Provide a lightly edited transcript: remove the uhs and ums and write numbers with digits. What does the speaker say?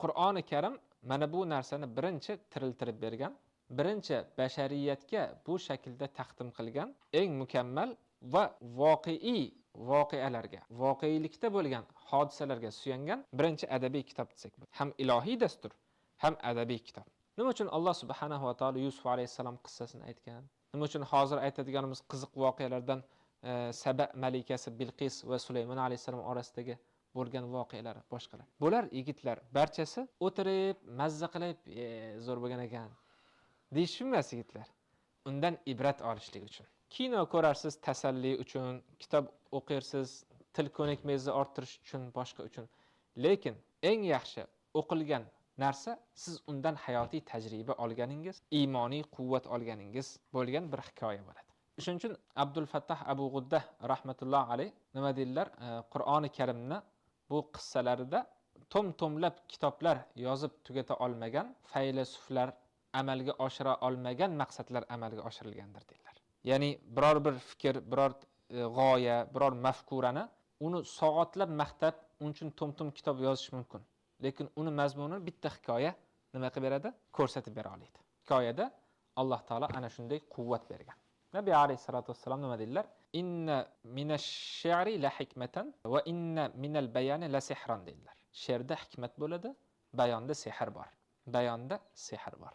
Qur'oni Karim mana bu narsani birinchi tiriltirib bergan, birinchi bashariyatga bu shaklda taqdim qilgan eng mukammal va voqei voqealarga, voqelikda bo'lgan hodisalarga suyangan birinchi adabiy kitob desak bo'ladi. Ham ilohiy dastur, ham adabiy kitob. Nima uchun Alloh subhanahu va taolo Yusuf alayhisalom qissasini aytgan? Nima uchun hozir aytadiganimiz qiziq voqealardan Saba malikasi Bilqis va Sulaymon alayhisalom orasidagi bo'lgan voqealar boshqalar. Bular yigitlar barchasi o'tirib, mazza qilib, zo'r bo'lgan ekan deyishmas yigitlar. Undan ibrat olishlik uchun. Kino ko'rarsiz tasalli uchun, kitob o'qirsiz til ko'nikmangizni orttirish uchun, boshqa uchun. Lekin eng yaxshi o'qilgan narsa siz undan hayotiy tajriba olganingiz, iymoniy quvvat olganingiz bo'lgan bir hikoya bo'ladi. Shuning uchun Abdul Fattah Abu G'udda rahmatulloh alayh nima deydilar? Qur'oni Karimni bu qissalarida tom-tomlab kitoblar yozib tugata olmagan faylasuflar amalga oshira olmagan maqsadlar amalga oshirilgandir deydilar. Ya'ni biror bir fikr, biror g'oya, biror mafkurani uni soatlab maqtab, uning uchun tom-tom kitob yozish mumkin. Lekin uni mazmunini bitta hikoya nima qilib beradi? Ko'rsatib bera oladi. Hikoyada Alloh taolo ana shunday quvvat bergan. Nabiy alayhisolatu vassalom nima dedilar? Inna minash-shi'ri la hikmatan va inna minal bayani la sihran dedilar. She'rda hikmat bo'ladi, bayonda sehr bor. Bayonda sehr bor.